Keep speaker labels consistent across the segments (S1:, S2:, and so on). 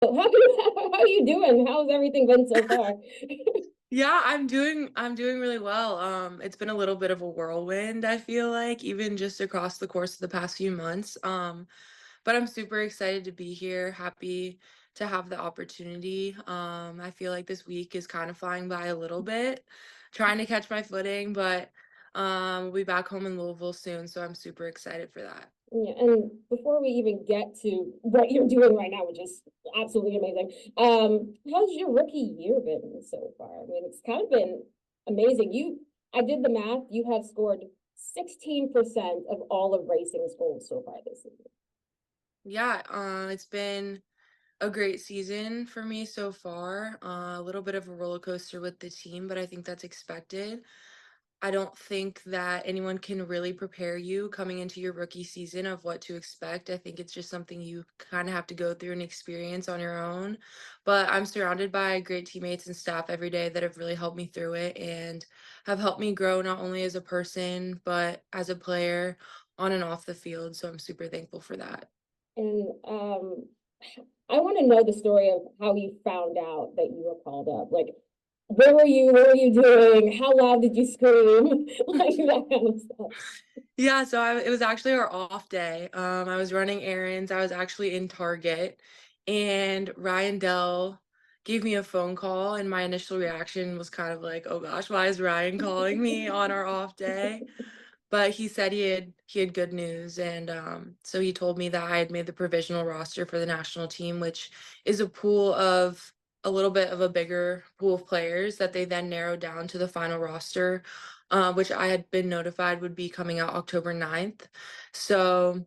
S1: How are you doing? How's everything been so far?
S2: Yeah, I'm doing really well. It's been a little bit of a whirlwind, I feel like, even just across the course of the past few months. But I'm super excited to be here, happy to have the opportunity. I feel like this week is kind of flying by a little bit, trying to catch my footing, but we'll be back home in Louisville soon, so I'm super excited for that.
S1: Yeah, and before we even get to what you're doing right now, which is absolutely amazing, how's your rookie year been so far? I mean, it's kind of been amazing. I did the math. You have scored 16% of all of racing's goals so far this season.
S2: Yeah, it's been a great season for me so far. A little bit of a roller coaster with the team, but I think that's expected. I don't think that anyone can really prepare you coming into your rookie season of what to expect. I think it's just something you kind of have to go through and experience on your own. But I'm surrounded by great teammates and staff every day that have really helped me through it and have helped me grow not only as a person, but as a player on and off the field. So I'm super thankful for that.
S1: And I want to know the story of how you found out that you were called up. Like, where were you? What were you doing? How loud did you scream? Like that kind of stuff.
S2: Yeah, so it was actually our off day. I was running errands. I was actually in Target, and Ryan Dell gave me a phone call, and my initial reaction was kind of like, "Oh gosh, why is Ryan calling me on our off day?" But he said he had good news, and so he told me that I had made the provisional roster for the national team, which is a pool of a little bit of a bigger pool of players that they then narrowed down to the final roster, which I had been notified would be coming out October 9th. So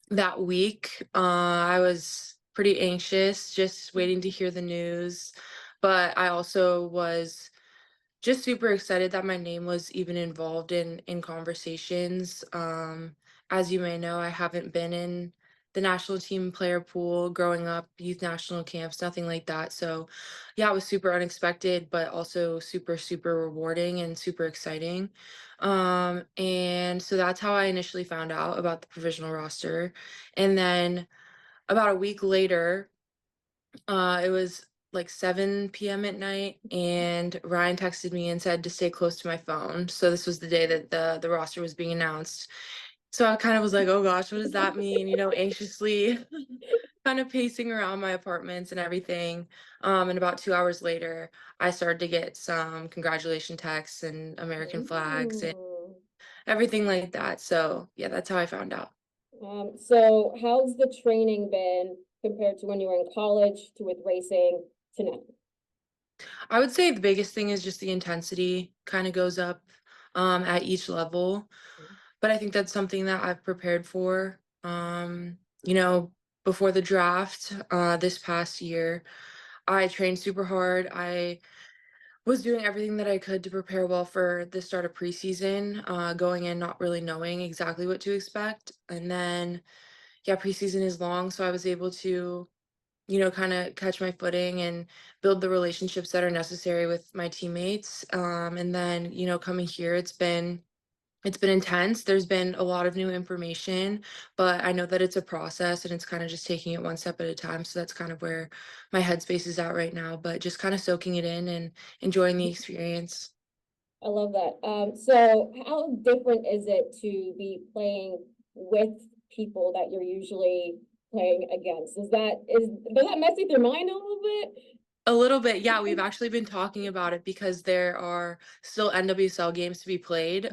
S2: that week, I was pretty anxious, just waiting to hear the news. But I also was just super excited that my name was even involved in conversations. As you may know, I haven't been in the national team player pool growing up, youth national camps, nothing like that. So, yeah, it was super unexpected, but also super, super rewarding and super exciting. And so that's how I initially found out about the provisional roster. And then about a week later, it was like 7 p.m. at night, and Ryan texted me and said to stay close to my phone. So this was the day that the roster was being announced. So I kind of was like, "Oh gosh, what does that mean?" Anxiously kind of pacing around my apartments and everything. And about 2 hours later, I started to get some congratulation texts and American flags and
S1: Ooh.
S2: everything like that. So yeah, that's how I found out.
S1: So how's the training been compared to when you were in college to with racing to now?
S2: I would say the biggest thing is just the intensity kind of goes up at each level. But I think that's something that I've prepared for. You know, before the draft this past year, I trained super hard. I was doing everything that I could to prepare well for the start of preseason, going in not really knowing exactly what to expect. And then, yeah, preseason is long, so I was able to kind of catch my footing and build the relationships that are necessary with my teammates. And then, coming here, it's been intense. There's been a lot of new information, but I know that it's a process and it's kind of just taking it one step at a time. So that's kind of where my headspace is at right now, but just kind of soaking it in and enjoying the experience.
S1: I love that. So how different is it to be playing with people that you're usually playing against? Does that mess with your mind a little bit?
S2: A little bit, yeah. We've actually been talking about it because there are still NWSL games to be played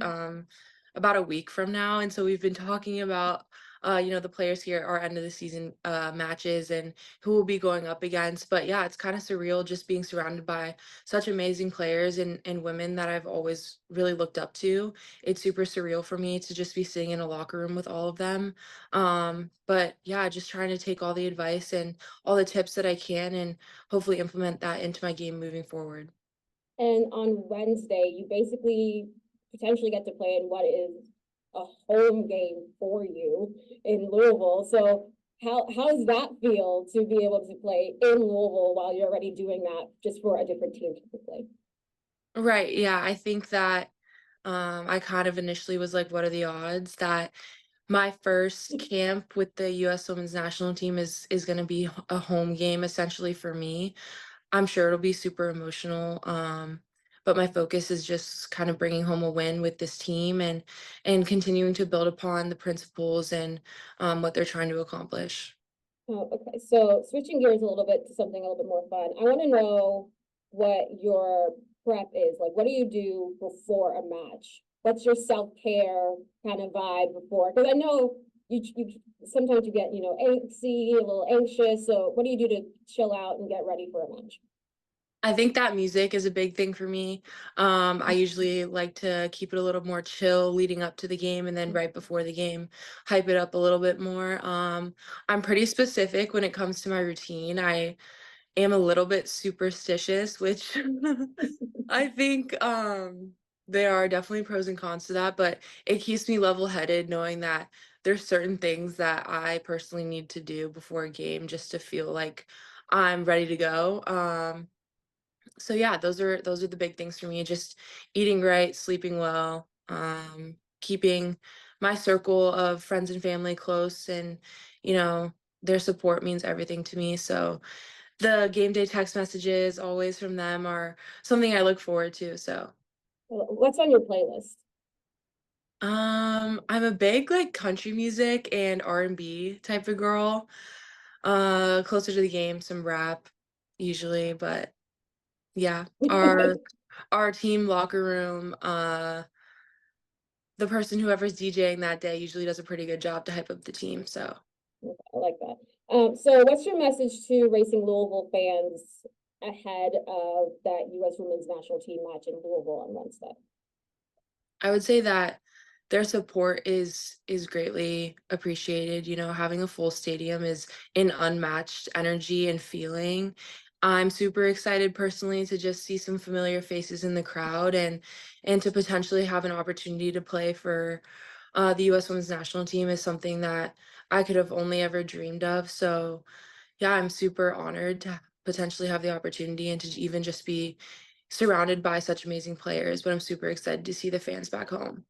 S2: about a week from now, and so we've been talking about the players here our end of the season matches and who will be going up against. But yeah, it's kind of surreal just being surrounded by such amazing players and women that I've always really looked up to. It's super surreal for me to just be sitting in a locker room with all of them. But yeah, just trying to take all the advice and all the tips that I can and hopefully implement that into my game moving forward.
S1: And on Wednesday, you basically potentially get to play in what is a home game for you in Louisville. So how does that feel to be able to play in Louisville while you're already doing that just for a different team typically?
S2: Right. Yeah. I think that I kind of initially was like, what are the odds that My first camp with the US Women's National Team is gonna be a home game essentially for me. I'm sure it'll be super emotional, but my focus is just kind of bringing home a win with this team and continuing to build upon the principles and, what they're trying to accomplish.
S1: Oh, okay. So switching gears a little bit to something a little bit more fun. I want to know what your prep is. Like, what do you do before a match? What's your self-care kind of vibe before? Because I know you sometimes you get, angsty, a little anxious. So what do you do to chill out and get ready for a match?
S2: I think that music is a big thing for me. I usually like to keep it a little more chill leading up to the game and then right before the game, hype it up a little bit more. I'm pretty specific when it comes to my routine. I am a little bit superstitious, which I think there are definitely pros and cons to that, but it keeps me level-headed knowing that there's certain things that I personally need to do before a game just to feel like I'm ready to go. So yeah, those are the big things for me, just eating right, sleeping well, keeping my circle of friends and family close and, you know, their support means everything to me. So the game day text messages always from them are something I look forward to. So
S1: What's on your playlist?
S2: I'm a big like country music and R&B type of girl. Closer to the game, some rap usually, but yeah, our team locker room, the person whoever's DJing that day usually does a pretty good job to hype up the team. So
S1: I like that. So what's your message to Racing Louisville fans ahead of that U.S. Women's National Team match in Louisville on Wednesday?
S2: I would say that their support is greatly appreciated. You know, having a full stadium is an unmatched energy and feeling. I'm super excited personally to just see some familiar faces in the crowd and to potentially have an opportunity to play for the U.S. Women's National Team is something that I could have only ever dreamed of. So yeah, I'm super honored to potentially have the opportunity and to even just be surrounded by such amazing players, but I'm super excited to see the fans back home.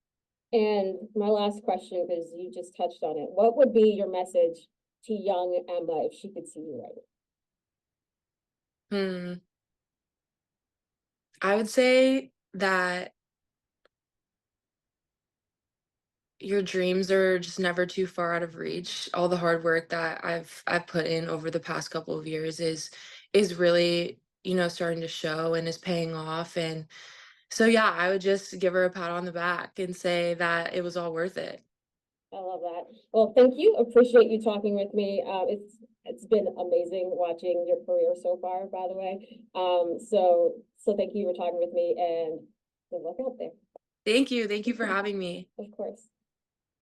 S1: And my last question, because you just touched on it, what would be your message to young Emma if she could see you right
S2: Hmm. I would say that your dreams are just never too far out of reach. All the hard work that I've put in over the past couple of years is really, you know, starting to show and is paying off. And so yeah, I would just give her a pat on the back and say that it was all worth it.
S1: now? I love that. Well, thank you. Appreciate you talking with me. It's been amazing watching your career so far, by the way. So thank you for talking with me and good luck out there.
S2: Thank you. Thank you for having me.
S1: Of course.